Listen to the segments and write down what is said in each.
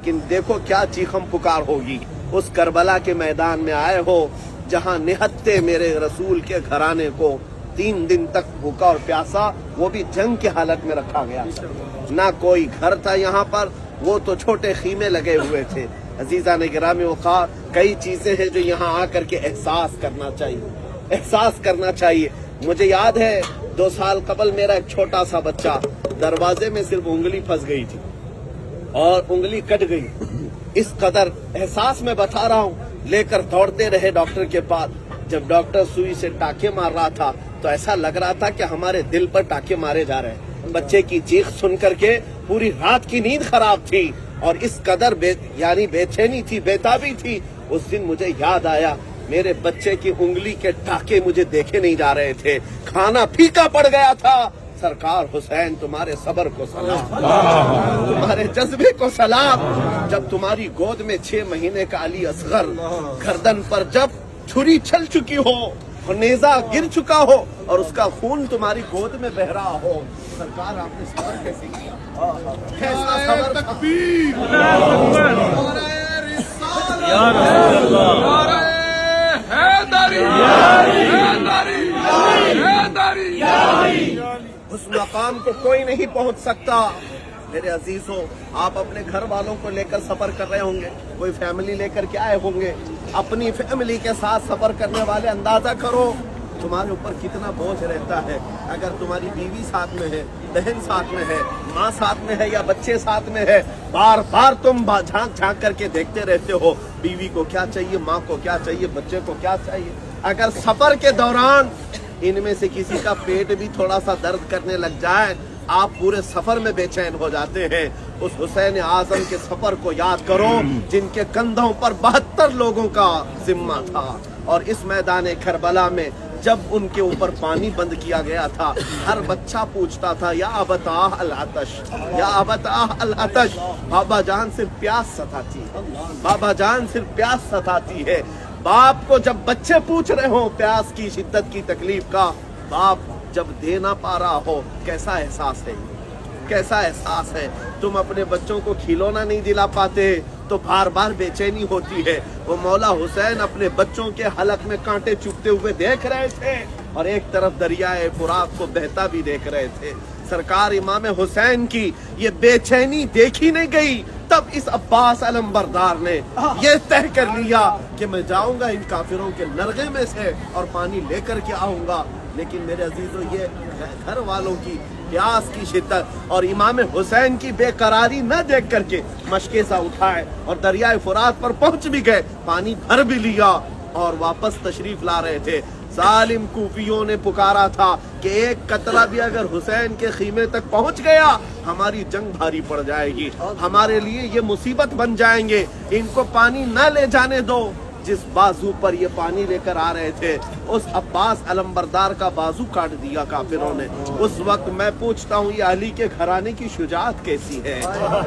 लेकिन देखो क्या चीखम पुकार होगी। उस करबला के मैदान में आए हो जहां निहत्ते मेरे रसूल के घराने को 3 दिन तक भूखा और प्यासा, वो भी जंग की हालत में रखा गया था। ना कोई घर था यहाँ पर, वो तो छोटे खीमे लगे हुए थे। अजीजा ने गिरामी वक़ार, कई चीजें हैं जो यहाँ आकर के एहसास करना चाहिए, एहसास करना चाहिए। मुझे याद है 2 साल कबल मेरा एक छोटा सा बच्चा दरवाजे में सिर्फ उंगली फंस गई थी और उंगली कट गई। इस कदर एहसास में बता रहा हूँ, लेकर दौड़ते रहे डॉक्टर के पास। जब डॉक्टर सुई से टाके मार रहा था तो ऐसा लग रहा था कि हमारे दिल पर टाके मारे जा रहे हैं। बच्चे की चीख सुन करके पूरी रात की नींद खराब थी और इस कदर यानी बेचैनी थी, बेताबी थी। उस दिन मुझे याद आया, मेरे बच्चे की उंगली के टाके मुझे देखे नहीं जा रहे थे, खाना फीका पड़ गया था। सरकार हुसैन, तुम्हारे सब्र को सलाम, तुम्हारे जज्बे को सलाम। जब तुम्हारी गोद में 6 महीने का अली असगर गर्दन पर जब छुरी चल चुकी हो और नेजा गिर चुका हो और उसका खून तुम्हारी गोद में बह रहा हो, सरकार आपने सब्र कैसे किया? कैसा सब्र? तकबीर, उस मकाम को कोई नहीं पहुंच सकता। मेरे अजीजों, आप अपने घर वालों को लेकर सफर कर रहे होंगे, कोई फैमिली लेकर के आए होंगे। अपनी फैमिली के साथ सफर करने वाले अंदाजा करो तुम्हारे ऊपर कितना बोझ रहता है। अगर तुम्हारी बीवी साथ में है, बहन साथ में है, माँ साथ में है या बच्चे साथ में है, बार बार तुम झांक झांक करके देखते रहते हो बीवी को क्या चाहिए, माँ को क्या चाहिए, बच्चे को क्या चाहिए। अगर सफर के दौरान इनमें से किसी का पेट भी थोड़ा सा दर्द करने लग जाए, आप पूरे सफर में बेचैन हो जाते हैं। उस हुसैन आजम के सफर को याद करो जिनके कंधों पर 72 लोगों का जिम्मा था। और इस मैदान करबला में जब उनके ऊपर पानी बंद किया गया था, हर बच्चा पूछता था या अबताह अल अतश, या अबताह अल अतश। बाबा जान सिर्फ प्यास सताती है, बाबा जान सिर्फ प्यास सताती है। बाप को जब बच्चे पूछ रहे हो प्यास की शिद्दत की तकलीफ का, बाप जब दे ना पा रहा हो, कैसा एहसास है, कैसा एहसास है। तुम अपने बच्चों को खिलौना नहीं दिला पाते तो बार बार बेचैनी होती है। वो मौला हुसैन अपने बच्चों के हलक में कांटे चुभते हुए देख रहे थे और एक तरफ दरियाए फुरात को बहता भी देख रहे थे। सरकार इमाम हुसैन की ये बेचैनी देखी नहीं गई। तब इस अब्बास अलमबरदार ने ये तय कर लिया कि मैं जाऊंगा इन काफिरों के नरगे में से और पानी लेकर के आऊंगा। लेकिन मेरे अजीजों, ये घर वालों की प्यास की शिद्दत और इमाम हुसैन की बेकरारी न देख करके मशकेसा उठाए और दरियाए फुरात पर पहुंच भी गए, पानी भर भी लिया और वापस तशरीफ ला रहे थे। जालिम कूफियों ने पुकारा था कि एक कतरा भी अगर हुसैन के खीमे तक पहुंच गया, हमारी जंग भारी पड़ जाएगी, हमारे लिए ये मुसीबत बन जाएंगे, इनको पानी न ले जाने दो। जिस बाजू पर ये पानी लेकर आ रहे थे, उस अब्बास अलमबरदार का बाजू काट दिया काफिरों ने। उस वक्त मैं पूछता हूँ, ये अली के घराने की शुजाअत कैसी है,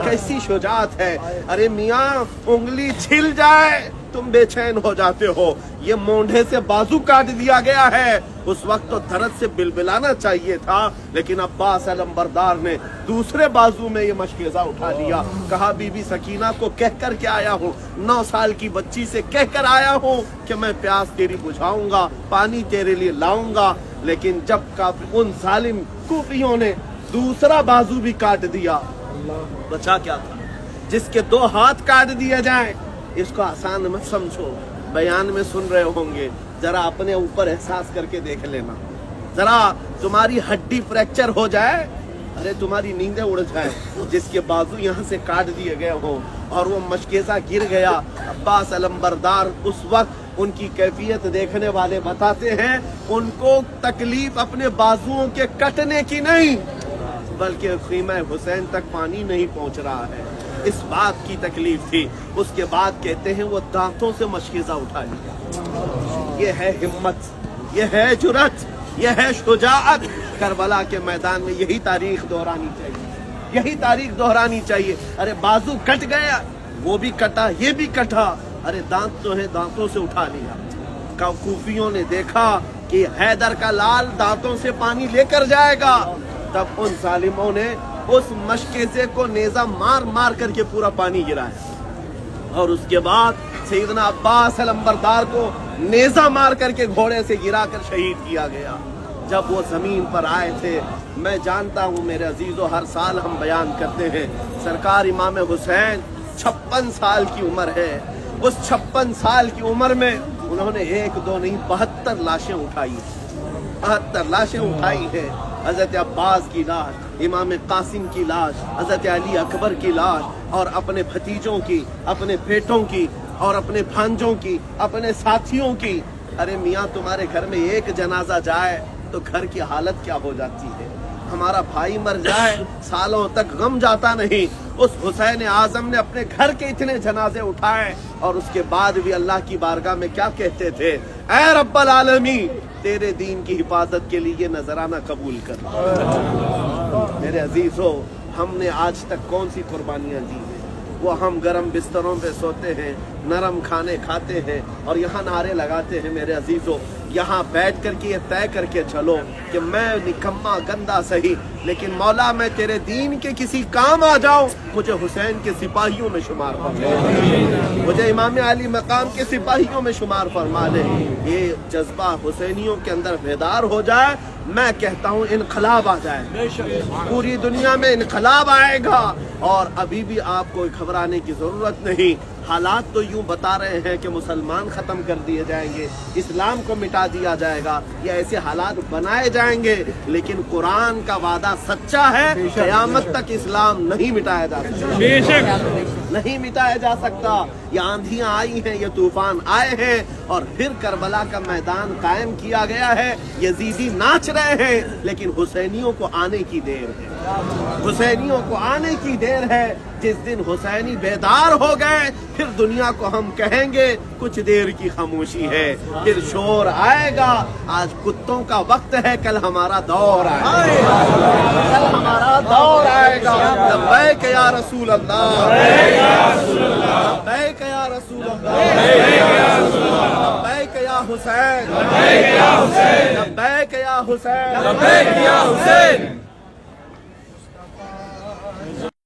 कैसी शुजाअत है। अरे मियाँ, उंगली छिल जाए तुम बेचैन हो जाते हो, ये मोंढे से बाजू काट दिया गया है। उस वक्त तो दर्द से बिलबिलाना चाहिए था, लेकिन अब्बास अलमबरदार ने दूसरे बाजू में ये मशकेज़ा उठा लिया। कहा बीबी सकीना को कह कर के आया हूँ, 9 साल की बच्ची से कह कर आया हूँ कि मैं प्यास तेरी बुझाऊंगा, पानी तेरे लिए लाऊंगा। लेकिन जब उन जालिम कूफियों ने दूसरा बाजू भी काट दिया, बचा क्या था? जिसके 2 हाथ काट दिए जाएं, इसको आसान मत समझो। बयान में सुन रहे होंगे, जरा अपने ऊपर एहसास करके देख लेना। जरा तुम्हारी हड्डी फ्रैक्चर हो जाए, अरे तुम्हारी नींदें उड़ जाए, जिसके बाजू यहाँ से काट दिए गए हो और वो मशकेज़ा गिर गया। अब्बास अलमबरदार उस वक्त उनकी कैफियत देखने वाले बताते हैं, उनको तकलीफ अपने बाजुओं के कटने की नहीं, बल्कि खीमा हुसैन तक पानी नहीं पहुंच रहा है, इस बात की तकलीफ थी। उसके बाद कहते हैं वो दांतों से मशकेज़ा उठा लिया। ये है हिम्मत, ये है जुरत, ये है शुजाअत। करबला के मैदान में यही तारीख दोहरानी चाहिए, यही तारीख दोहरानी चाहिए। अरे बाजू कट गया, वो भी कटा, ये भी कटा, अरे दांत तो है, दांतों से उठा लिया। कूफियों ने देखा कि हैदर का लाल दांतों से पानी लेकर जाएगा, तब उन जालिमों ने उस मशकेज़े को नेज़ा मार मार करके पूरा पानी गिराया, और उसके बाद सैयदना अब्बास अलंबरदार को नेज़ा मार करके घोड़े से गिरा कर शहीद किया गया। जब वो ज़मीन पर आए थे, मैं जानता हूँ मेरे अजीज़ों, हर साल हम बयान करते हैं, सरकार इमाम हुसैन 56 साल की उम्र है। उस 56 साल की उम्र में उन्होंने एक दो नहीं 72 लाशें उठाई, 72 लाशें उठाई है। हज़रत अब्बास की लाश, इमाम कासिम की लाश, हज़रत अली अकबर की लाश, और अपने भतीजों की, अपने बेटों की, और अपने भांजों की, अपने साथियों की। अरे मियाँ, तुम्हारे घर में एक जनाजा जाए तो घर की हालत क्या हो जाती है। हमारा भाई मर जाए सालों तक गम जाता नहीं। उस हुसैन आजम ने अपने घर के इतने जनाजे उठाए, और उसके बाद भी अल्लाह की बारगाह में क्या कहते थे, ऐ रब्बल आलमीन, तेरे दीन की हिफाजत के लिए ये नजराना कबूल कर। मेरे अजीजों, हमने आज तक कौन सी कुर्बानियां दी हैं? वो हम गरम बिस्तरों पे सोते हैं, नरम खाने खाते हैं, और यहाँ नारे लगाते हैं। मेरे अजीजों, यहाँ बैठ करके ये तय करके चलो कि मैं निकम्मा गंदा सही, लेकिन मौला मैं तेरे दीन के किसी काम आ जाऊं, मुझे हुसैन के सिपाहियों में शुमार फरमा, मुझे इमाम अली मकाम के सिपाहियों में शुमार फरमा ले। ये जज्बा हुसैनियों के अंदर बेदार हो जाए, मैं कहता हूँ इनकलाब आ जाए, पूरी दुनिया में इनकलाब आएगा। और अभी भी आपको घबराने की जरूरत नहीं। हालात तो यूं बता रहे हैं कि मुसलमान खत्म कर दिए जाएंगे, इस्लाम को मिटा दिया जाएगा, या ऐसे हालात बनाए जाएंगे, लेकिन कुरान का वादा सच्चा है, क़यामत तक इस्लाम नहीं मिटाया जा सकता, नहीं मिटाया जा सकता। ये आंधियां आई हैं, ये तूफान आए हैं, और फिर करबला का मैदान कायम किया गया है। यजीदी नाच रहे हैं, लेकिन हुसैनियों को आने की देर है, हुसैनियों को आने की देर है। जिस दिन हुसैनी बेदार हो गए, फिर दुनिया को हम कहेंगे कुछ देर की खामोशी है, फिर शोर आएगा। आज कुत्तों का वक्त है, कल हमारा दौर आएगा, कल हमारा दौर आएगा। लब्बैक या रसूल अल्लाह, लब्बैक या रसूल अल्लाह, लब्बैक या हुसैन, लब्बैक या हुसैन, लब्बैक या हुसैन।